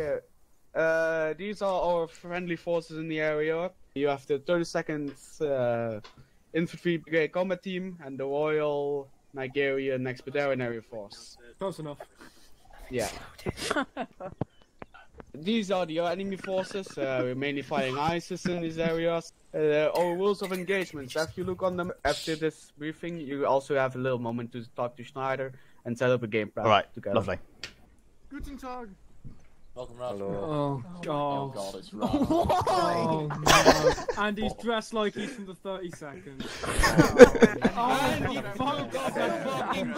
Okay. These are our friendly forces in the area. You have the 32nd Infantry Brigade Combat Team and the Royal Nigerian Expeditionary Force. Close enough. Yeah. These are the enemy forces. We're mainly fighting ISUS in these areas. Our rules of engagements. If you look on them after this briefing, you also have a little moment to talk to Schneider and set up a game plan. All right, together. lovely. Guten Tag. Welcome, Ralph. Oh god. Oh god, it's Ralph. Oh no. And he's dressed like he's from the 32nd. And you forgot the fucking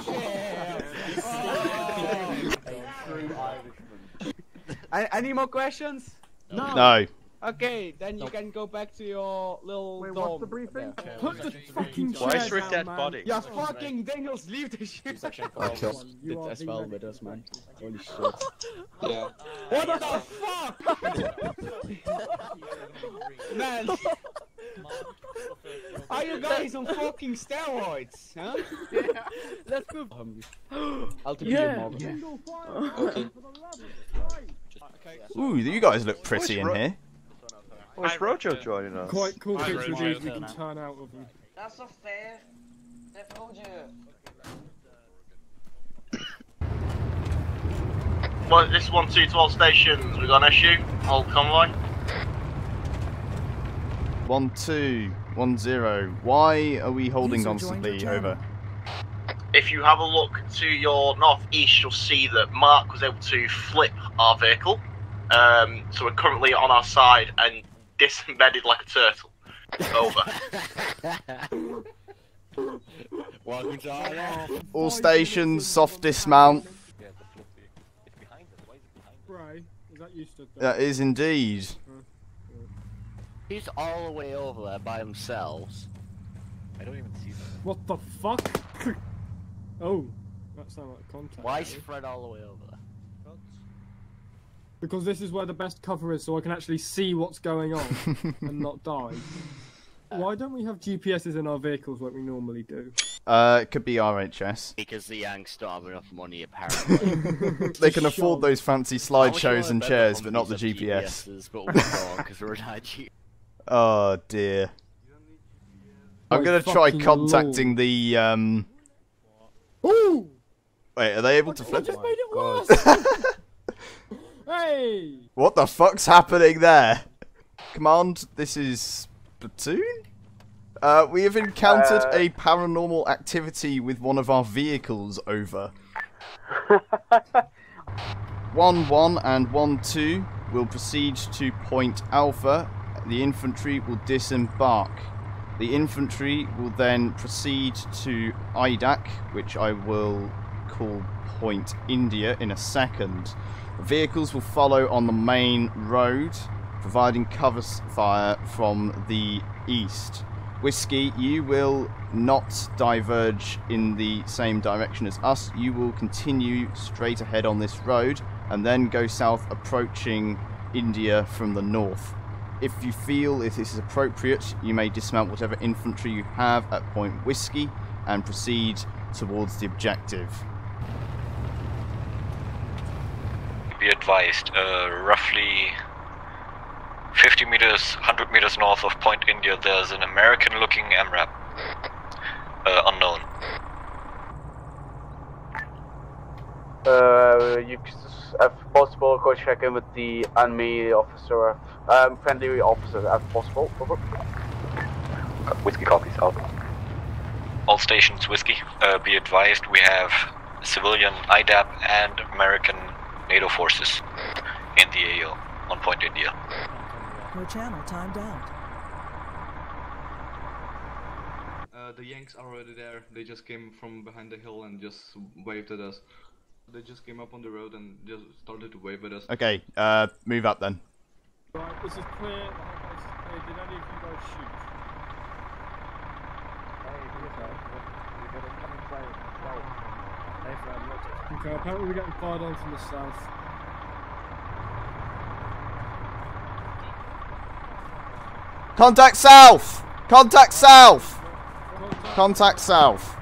chair! Any more questions? No. Okay, then you can go back to your little Wait, dorm. what's the briefing? Yeah. Put the fucking chair Why is there a down, dead man. body? Yeah, fucking Daniels, leave the shit. Did as well with us, man. Holy shit. Yeah. What the fuck? Man. Are you guys on fucking steroids? Huh? Yeah. Let's go. I'll take Yeah. you Okay. Ooh, you guys look pretty in here. Oh, is Rojo joining us? Quite cool Hi, picture of Rojo. these we can turn out of them. That's not fair. I told you. Well, this is 1-2-12 stations. We got an issue. Hold convoy. 1210. Why are we holding constantly? Over. If you have a look to your northeast, you'll see that Mark was able to flip our vehicle. So we're currently on our side and disembedded like a turtle. Over. Welcome to RNEF. All stations, soft dismount. Bray, is that you stood there? That is indeed. He's all the way over there by themselves. I don't even see them. What the fuck? Oh, that sounded like contact. Why is Fred all the way over there? Because this is where the best cover is, so I can actually see what's going on and not die. Why don't we have GPSs in our vehicles like we normally do? It could be RHS. Because the Yanks don't have enough money, apparently. They can afford those fancy slideshows and I wish chairs, all but not the companies have GPS. GPSs, but we're wrong because we're not GPS. Oh dear. I'm Oh, gonna try fucking contacting the Ooh! Wait, are they able to I flip? just made it worse! Hey! What the fuck's happening there? Command, this is platoon? We have encountered a paranormal activity with one of our vehicles, over. 1-1 and 1-2 will proceed to point Alpha. The infantry will disembark. The infantry will then proceed to IDAC, which I will call Point India in a second. The vehicles will follow on the main road, providing cover fire from the east. Whiskey, you will not diverge in the same direction as us. You will continue straight ahead on this road and then go south, approaching India from the north. If you feel if this is appropriate, you may dismount whatever infantry you have at Point Whiskey and proceed towards the objective. Be advised, roughly 50 meters, 100 meters north of Point India, there's an American-looking MRAP. Unknown. You if possible, go check in with the enemy officer, friendly officer, if possible. Over. Whiskey copies, out. All stations, Whiskey. Be advised, we have civilian IDAP and American NATO forces in the AO on Point India. Your channel timed out. The Yanks are already there. They just came from behind the hill and just waved at us. They just came up on the road and just started to wave at us. Okay, move up then. Right, this is clear. Did any of you guys shoot? Okay, apparently we're getting fired on from the south. Contact south! Contact south! Contact south.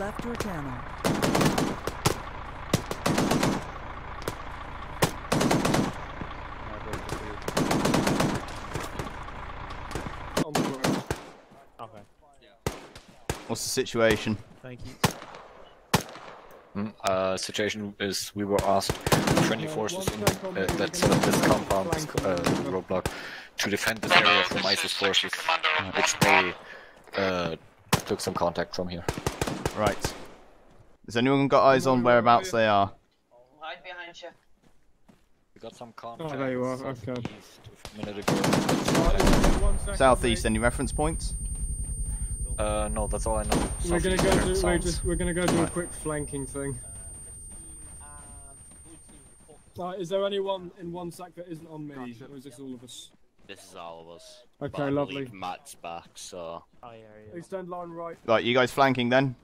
left your channel. Okay. What's the situation? Thank you. Situation is we were asked friendly forces in that this compound roadblock to defend this area from ISUS forces, which they took some contact from here. Right. Has anyone got eyes on whereabouts they are? Right behind you. We got some contact. Oh, there you are. Okay. A minute ago. Southeast, any reference points? No, that's all I know. We're gonna go do a Right. quick flanking thing. Is there anyone in one sack that isn't on me, or is this all of us? This is all of us. Okay, but I lovely. believe Matt's back, so. Extend line right. Right, you guys flanking then?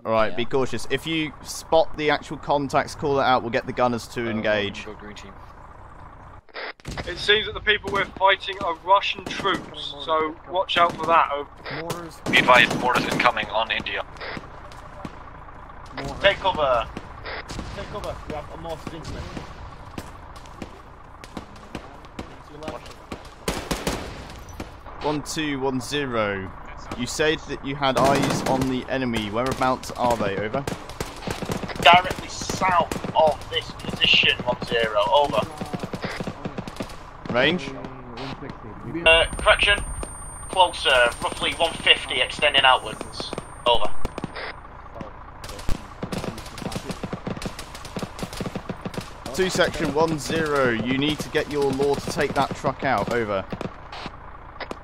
Alright, be cautious. If you spot the actual contacts, call it out. We'll get the gunners to engage. Green team. It seems that the people we're fighting are Russian troops, so watch out for that. Be advised, mortars incoming on India. Take cover. Take cover. We have a mortar incoming. 1210. You said that you had eyes on the enemy. Whereabouts are they? Over. Directly south of this position, 10. Over. Range? Correction. Closer, roughly 150, extending outwards. Over. Two section 10. You need to get your law to take that truck out. Over.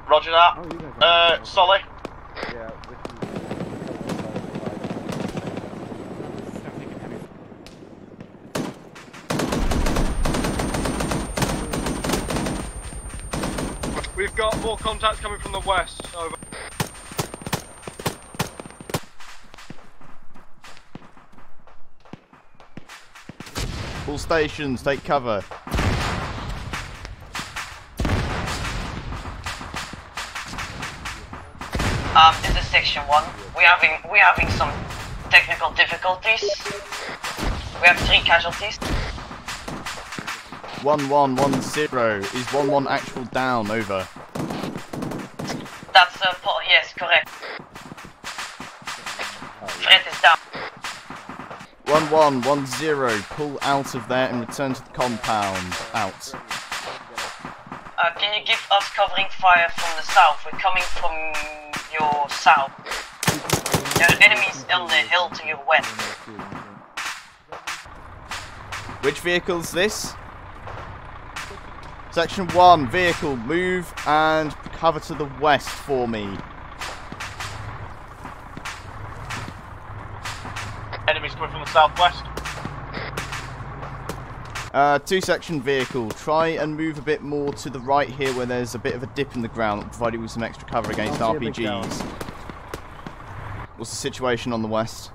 Roger that. Solly. We've got more contacts coming from the west. Over. All stations, take cover. This is section 1. We're having some technical difficulties. We have 3 casualties. 1110. Is 11 actual down? Over. That's yes, correct. Fred is down. 1110. Pull out of there and return to the compound. Out. Can you give us covering fire from the south? We're coming from your south. The enemy's on the hill to your west. Which vehicle's this? Section 1, vehicle, move and cover to the west for me. Enemies coming from the southwest. 2 section vehicle, try and move a bit more to the right here where there's a bit of a dip in the ground, providing with some extra cover against RPGs. What's the situation on the west?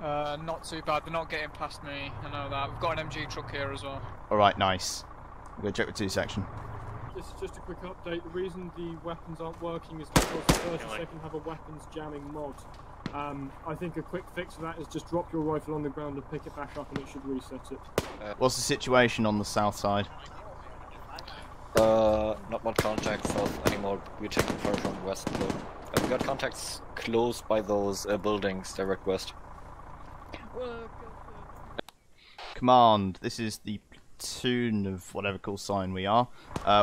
Not too bad, they're not getting past me, I know that. We've got an MG truck here as well. Alright, nice. We'll go check with 2 section. Just a quick update. The reason the weapons aren't working is because the first and second have a weapons jamming mod. I think a quick fix for that is just drop your rifle on the ground and pick it back up and it should reset it. What's the situation on the south side? Not much contact south anymore. We're taking fire from west. But we got contacts close by those buildings, direct west. Command, this is the platoon of whatever call sign we are.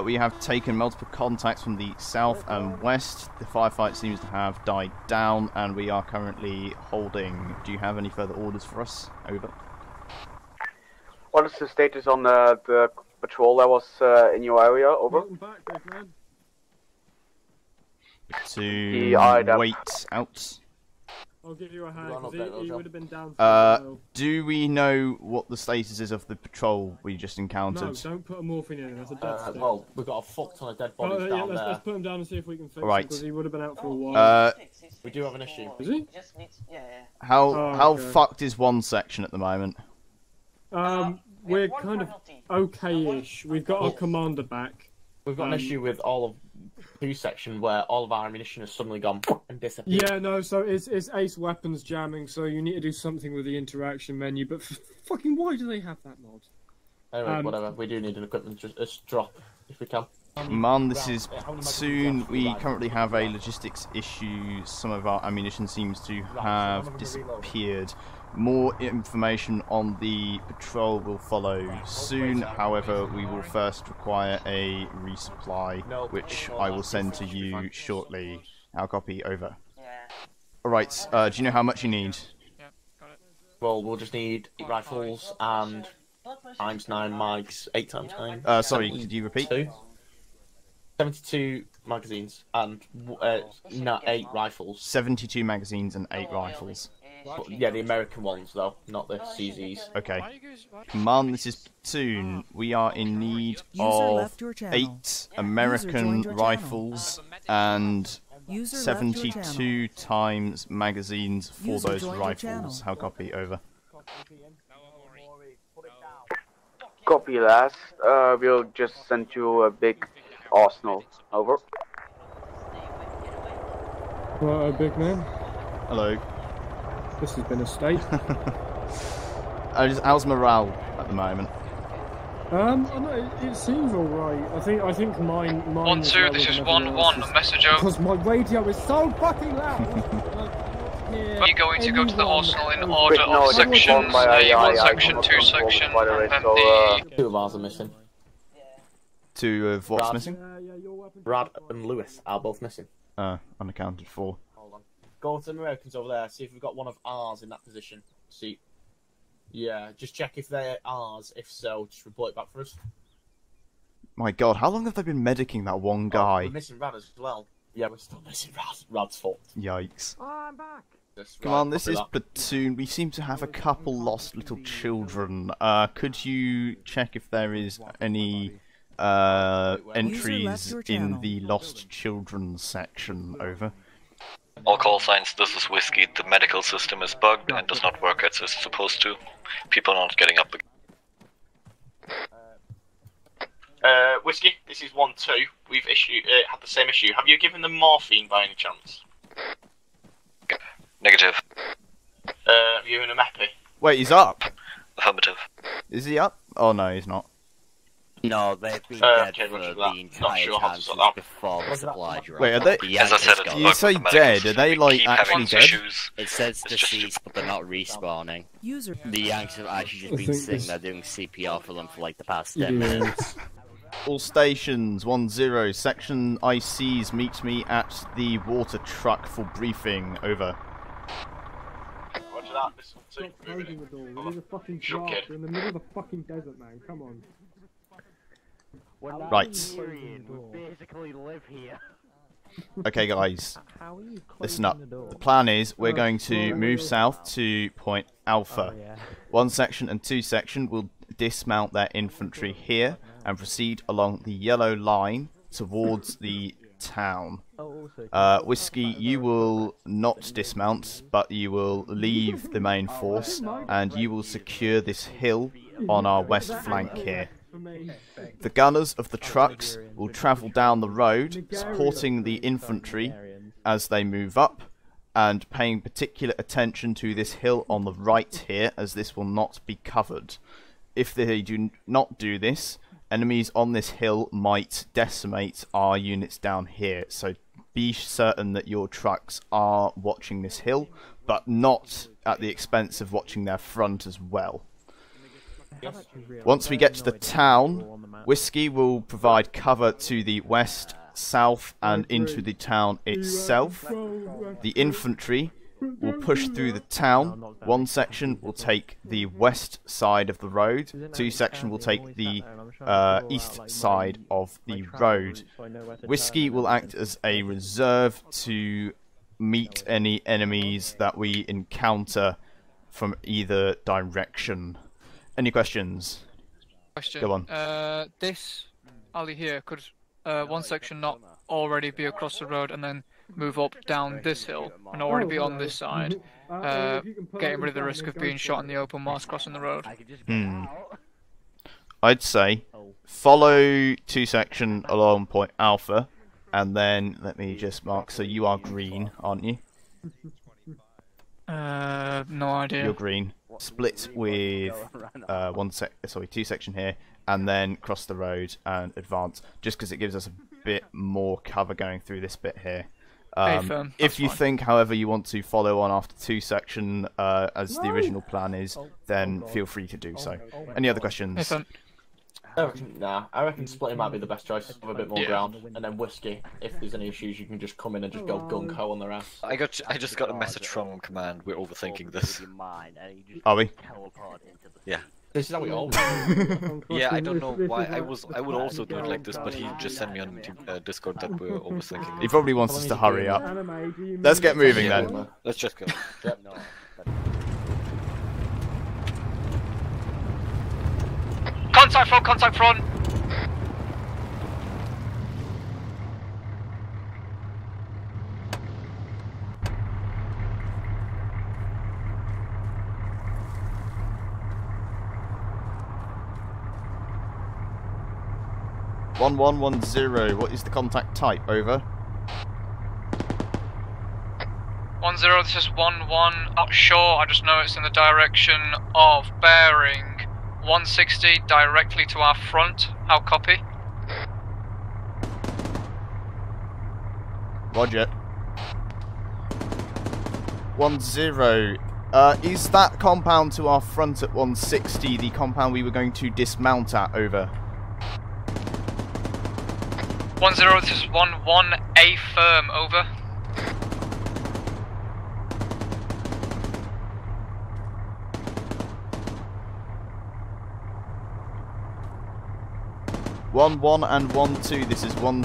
We have taken multiple contacts from the south and west. The firefight seems to have died down and we are currently holding. Do you have any further orders for us? Over. What is the status on the patrol that was in your area? Over. To wait out. I'll give you a hand, because he would have been down for a while. Do we know what the status is of the patrol we just encountered? No, don't put a morphine in, that's a dead stick. Well, we've got a fuck ton of dead bodies down there. Let's put him down and see if we can fix him, Right. because he would have been out for a while. We do have an issue. Is he? How fucked is 1 section at the moment? We're kind of okay-ish. We've got our commander back. We've got an issue with all of 2 section where all of our ammunition has suddenly gone and disappeared. Yeah, no, so it's Ace Weapons jamming, so you need to do something with the interaction menu, but fucking why do they have that mod? Anyway, whatever, we do need an equipment drop, if we can. Man, this is soon. We currently have a logistics issue. Some of our ammunition seems to have disappeared. More information on the patrol will follow soon. However, we will first require a resupply, which I will send to you shortly. Our copy, over. Alright, do you know how much you need? Well, we'll just need 8 rifles and ×9 mags, 8×9. Sorry, could you repeat? 72 magazines and 8 rifles. 72 magazines and 8 rifles. But, yeah, the American ones though, not the CZs. Okay. Command, this is Platoon. We are in need of 8 American rifles and 72 times magazines for those rifles. How copy, over. Copy, last. We'll just send you a big arsenal. Over. Right, big man. Hello. This has been a state. How's morale at the moment? I know, it seems alright. I think mine 1-2, this is 1-1, message over. Because my radio is so fucking loud. Are you going to go to the arsenal in order of sections? You want section, 2 section, and then the... 2 of ours are missing. 2 of what's missing? Brad and Lewis are both missing. Unaccounted for. Hold on. Go to the Americans over there, see if we've got one of ours in that position. See. Yeah, just check if they're ours. If so, just report it back for us. My god, how long have they been medicing that one guy? We're missing Rad as well. Yeah, we're still missing Rad. Rad's fault. Yikes. Oh, I'm back. Come on, this is Platoon. We seem to have a couple lost little children. Could you check if there is any entries in the lost children section? Over. All call signs, this is Whiskey. The medical system is bugged and does not work as it's supposed to. People are not getting up. Whiskey, this is 1-2. We've had the same issue. Have you given them morphine by any chance? Negative. Have you given them epi? Wait, he's up? Affirmative. Is he up? Oh no, he's not. No, they've been dead okay, for that. the entire time since before the supply drop. Wait, are they? As I said, it's you say dead? Are they like actually dead? It says deceased, but they're not respawning. The Yanks have actually just been sitting there doing CPR for them for like the past 10 minutes. All stations, 1-0, section ICs, meet me at the water truck for briefing, over. Roger that, this Stop closing the door. We're in a fucking draft. We're in the middle of the fucking desert, man. Come on. Right. We basically live here. Okay, guys, listen up. The plan is we're going to move south to Point Alpha. 1 section and 2 section will dismount their infantry here and proceed along the yellow line towards the town. Whiskey, you will not dismount, but you will leave the main force and you will secure this hill on our west flank here. The gunners of the trucks will travel down the road, supporting the infantry as they move up, and paying particular attention to this hill on the right here, as this will not be covered. If they do not do this, enemies on this hill might decimate our units down here, so be certain that your trucks are watching this hill, but not at the expense of watching their front as well. Once we get to the town, Whiskey will provide cover to the west, south and into the town itself. The infantry will push through the town. 1 section will take the west side of the road. 2 section will take the east side of the road. Whiskey will act as a reserve to meet any enemies that we encounter from either direction. Any questions? Question. Go on. This alley here, could 1 section not already be across the road and then move up down this hill and already be on this side, getting rid of the risk of being shot in the open whilst crossing the road? I'd say follow 2 section along Point Alpha and then let me just mark. So you are green, aren't you? No idea. You're green. Split with two section here, and then cross the road and advance. Just because it gives us a bit more cover going through this bit here. If you think, however, you want to follow on after 2 section as the original plan is, then feel free to do so. Any other questions? I reckon splitting might be the best choice. Have a bit more ground, and then whiskey. If there's any issues, you can just come in and just go gung ho on their ass. I just got a message from command. We're overthinking this. Are we? Yeah. This is how we all. Yeah, I don't know why. I would also do it like this, but he just sent me on Discord that we're overthinking. He probably wants us to hurry up. Let's get moving then. Let's just go. Yep. Contact front! 1110, what is the contact type? Over. 10, this is 11, not sure, I just know it's in the direction of bearing 160 directly to our front. How copy? Roger. 10. Is that compound to our front at 160 the compound we were going to dismount at? Over. 10, this is 11, A firm, over. One and 1-2. This is 10.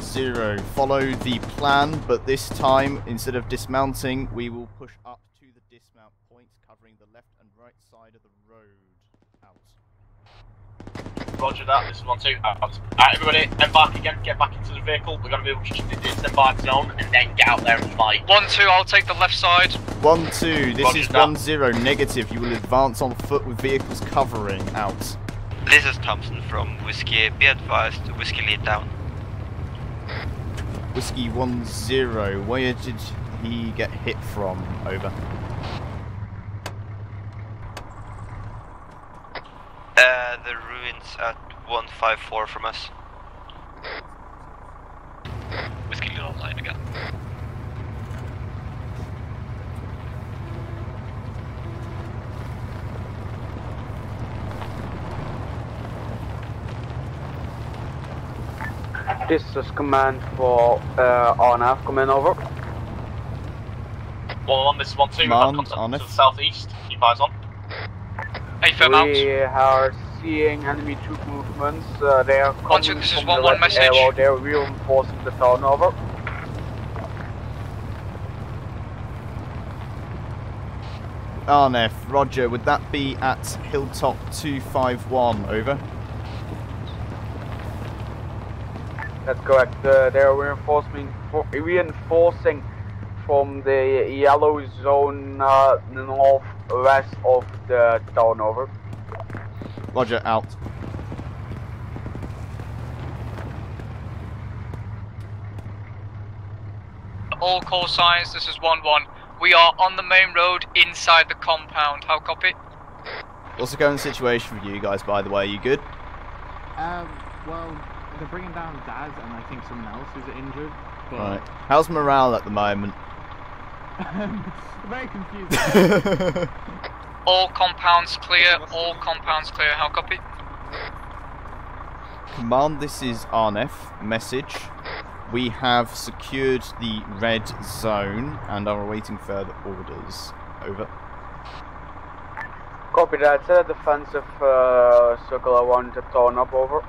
Follow the plan, but this time, instead of dismounting, we will push up to the dismount points, covering the left and right side of the road. Out. Roger that. This is 1-2. Out. Everybody, embark again. Get back into the vehicle. We're gonna move to the disembark zone, and then get out there and fight. 1-2. I'll take the left side. 1-2. This Roger is that. 10. Negative. You will advance on foot with vehicles covering. Out. This is Thompson from Whiskey. Be advised, Whiskey lead down. Whiskey 10. Where did he get hit from? Over. The ruins at 154 from us. Whiskey lead online again. This is command for RNEF, coming over. Well, this is 1-2. We have contact to the southeast. Keep eyes on. We are seeing enemy troop movements. They are coming this is from 1-1 the red message. arrow. They are reinforcing the town, over. RNEF, Roger. Would that be at Hilltop 251? Over. That's correct. They are reinforcing from the yellow zone northwest of the town, over. Roger, out. All call signs, this is 1-1. We are on the main road inside the compound. How copy? What's the current situation for you guys, by the way? Are you good? Well, they're bringing down Daz and I think someone else is injured. But... Right. How's morale at the moment? Very confusing. All compounds clear, all compounds clear. How copy? Command, this is RNEF. Message. We have secured the red zone and are awaiting further orders. Over. Copy that. Set a defensive circle around the town, up, over.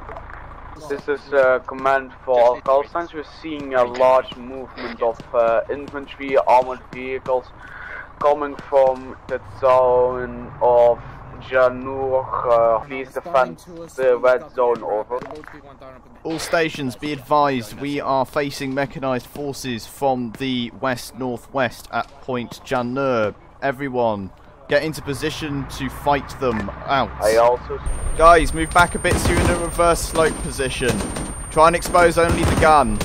This is command for all call signs. We're seeing a large movement of infantry, armored vehicles coming from the town of Janur. Please defend the red zone, over. All stations, be advised, we are facing mechanized forces from the west-northwest at Point Janur. Everyone, get into position to fight them out. Guys, move back a bit so you're in a reverse slope position. Try and expose only the gun.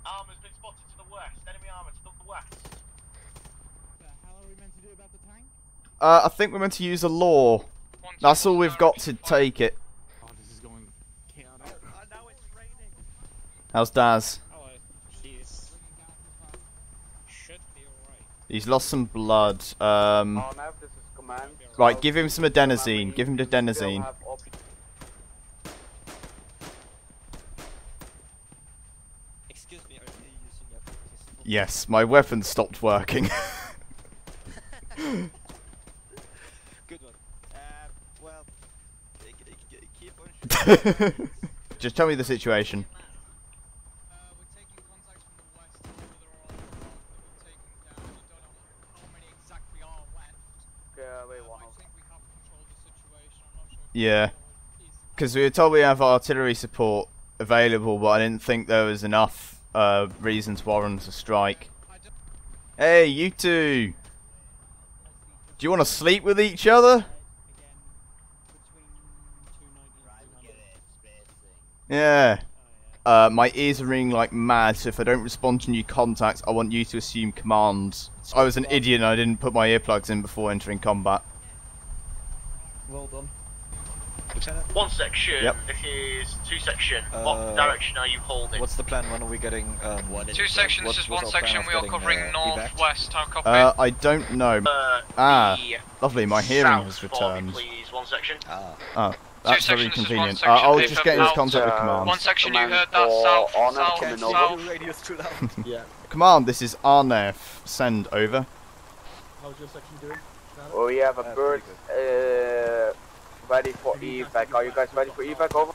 Armor's been spotted to the west. Enemy armor to the west. What the hell are we meant to do about the tank? I think we're meant to use a law. That's all we've got to take it. Oh, this is going chaotic. Now it's raining. How's Daz? Hello. She's... should be alright. He's lost some blood. This is command. Right, give him some adenosine. Give him the adenosine. Excuse me, are you using your pistol? Yes, my weapon stopped working. Good one. Well, keep on shooting. Just tell me the situation. We're taking contacts from the west, the other are on the north, we're taking down. We don't know how many exactly are left. Yeah, wait, I think we have control of the situation. I'm not sure. Yeah. Because we were told we have artillery support available, but I didn't think there was enough reason to warrant a strike. Hey, you two! Do you want to sleep with each other? Yeah. My ears are ringing like mad, so if I don't respond to new contacts, I want you to assume command. I was an idiot and I didn't put my earplugs in before entering combat. Well done. One section. Yep. This is two section. What direction are you holding? What's the plan? When are we getting? Two sections, this is one section, we are covering northwest, how copy? I don't know. Lovely, my hearing has returned. Please, one section. Oh, that's very sections, convenient. one section. I'll just get into contact with command. One section, you heard that, south. Radio's too loud. Yeah. Command, this is RNEF. Send over. How's your section doing? Oh, we have a bird ready for evac. Are you guys ready for evac? Over.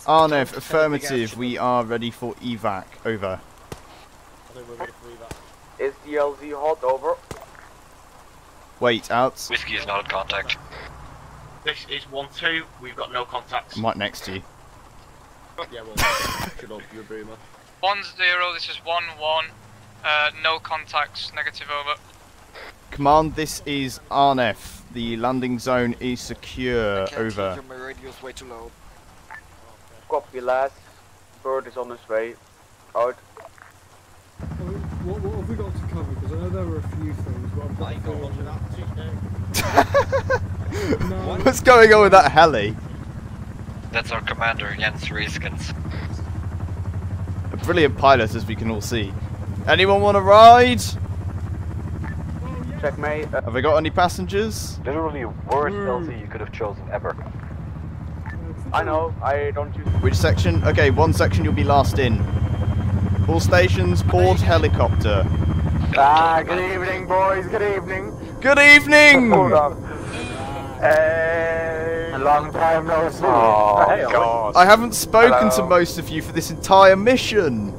RNEF, affirmative. We are ready for evac. Over. Is the LZ hot? Over. Wait, out. Whiskey is not in contact. This is 1-2. We've got no contacts. I'm right next to you. Yeah, well, shut up, you're a boomer. 1-0, this is 1-1. No contacts, negative over. Command, this is RNEF. The landing zone is secure. Over. My radio's way too loud. Copy, lads. Bird is on his way. Out. What have we got to cover? Because I know there were a few things, but I've got to go on. What's going on with that heli? That's our commander, Jens Rieskens. A brilliant pilot, as we can all see. Anyone want to ride? Checkmate. Have I got any passengers? Literally worst LZ you could have chosen ever. I know, I don't use... Which section? Okay, one section you'll be last in. All stations, board helicopter. Good evening, boys, good evening. Good evening! Hold on. A long time no see. Oh, God. I haven't spoken to most of you for this entire mission.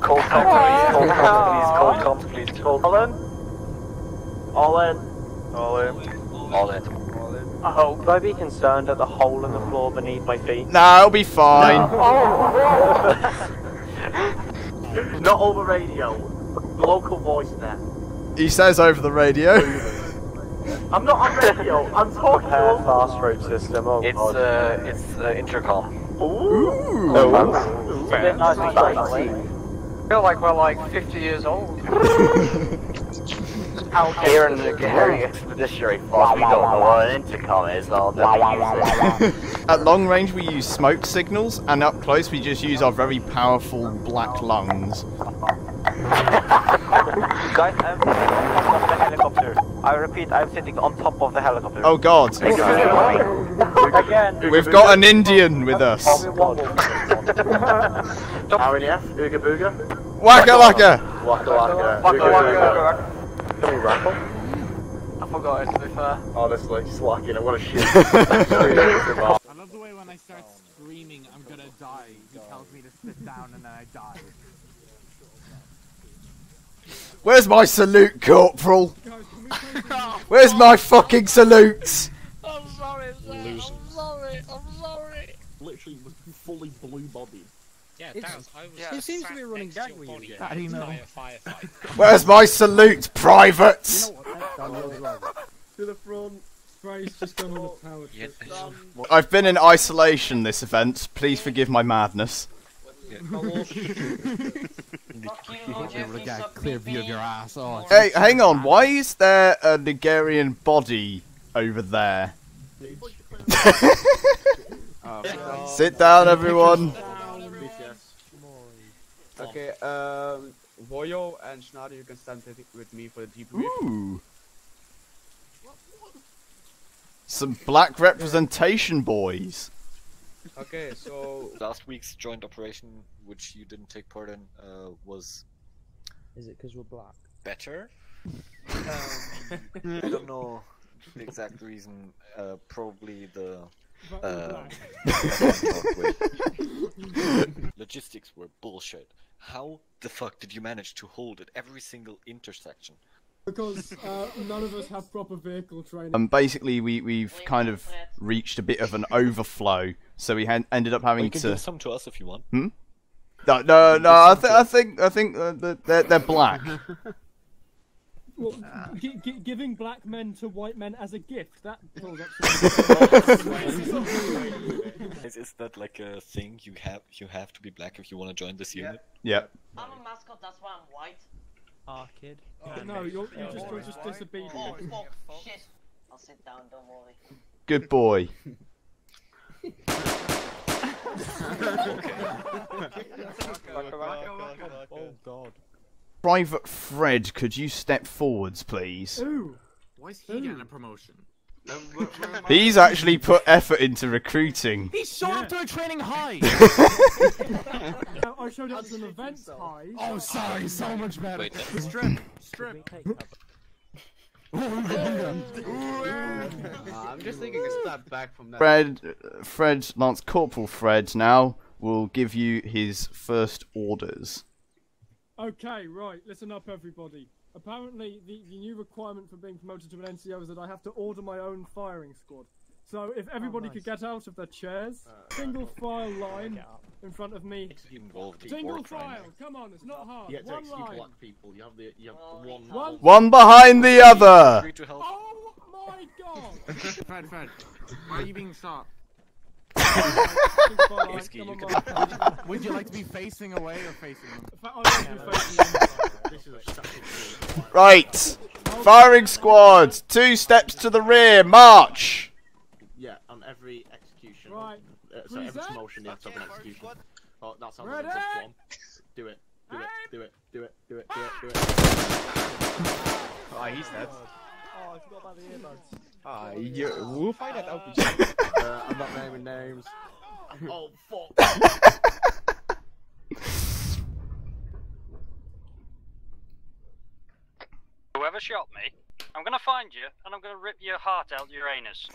Cold comp, please. Cold comp, please. Cold comp, please. Cold comp. All in. All in. All in. I hope. Would I be concerned at the hole in the floor beneath my feet? Nah, it'll be fine. No. Not over radio. Local voice there. He says over the radio. I'm not on radio. I'm talking to a fast road system. Oh, It's intercom. Ooh. I feel like we're like 50 years old. Here in the Hungarian Expeditionary Force, we don't know what an intercom is, I'll never use it. At long range we use smoke signals, and up close we just use our very powerful black lungs. Guys, I'm sitting on top of the helicopter. I repeat, I'm sitting on top of the helicopter. Oh God. Again. We've got an Indian with us. RNEF, Ooga Booga. Waka Waka! Waka Waka. Can we raffle? I forgot it, to be fair. Honestly, slacking, I want to shit. I love the way when I start screaming, I'm gonna die, he tells me to sit down and then I die. Where's my salute, Corporal? Where's my fucking salute? I'm sorry, sir. I'm sorry. Literally was fully blue-bodied. Yeah, It's- Daz, I was He seems to be running gag with you. How do you know? Where's my salute, privates? To the front. Spray's just gone on the power trip. I've been in isolation this event. Please forgive my madness. You'll be able to get a clear view of your ass. Oh, Hey, hang on. Why is there a Nigerian body over there? Sit down, everyone. Okay, Royal and Schneider, you can stand with me for the debrief. Ooh. Some black representation, boys. Okay, so last week's joint operation, which you didn't take part in, was. Is it because we're black? Better. I don't know the exact reason. Probably the. Logistics were bullshit. How the fuck did you manage to hold at every single intersection? Because none of us have proper vehicle training. Basically, we've kind of reached a bit of an overflow, so we ended up having you can to. give some to us if you want. Hmm? No. I think they're black. Well, giving black men to white men as a gift, that pulls up Is that like a thing you have to be black if you want to join this unit? Yep. I'm a mascot, that's why I'm white. Kid. No, you're just disobedient. Oh, fuck, shit. I'll sit down, don't worry. Good boy. Oh god. Private Fred, could you step forwards, please? Ooh. Why is he getting a promotion? He's actually put effort into recruiting. He showed up to a training high! I showed up to an event high. Oh, sorry, so much better. Wait, Strip. I'm just taking a step back from that. Fred, Lance Corporal Fred now will give you his first orders. Okay, right, listen up everybody. Apparently, the new requirement for being promoted to an NCO is that I have to order my own firing squad. So, if everybody could get out of their chairs, single file line in front of me. Single file, come on, it's not hard. You get to One execute line. black people. You have the One behind the other. Oh my god! Fred, why are you being shot? Whiskey, you can... Would you like to be facing away or facing them? Right. Firing squad. 2 steps to the rear. March. Yeah, on every execution. Right. So every promotion you have to have an execution. Oh, that sounds like a good one. Do it. Oh, he's dead. Oh, I forgot about the earbuds. We'll find that out. I'm not naming names. Oh, fuck. Whoever shot me, I'm gonna find you and I'm gonna rip your heart out your anus.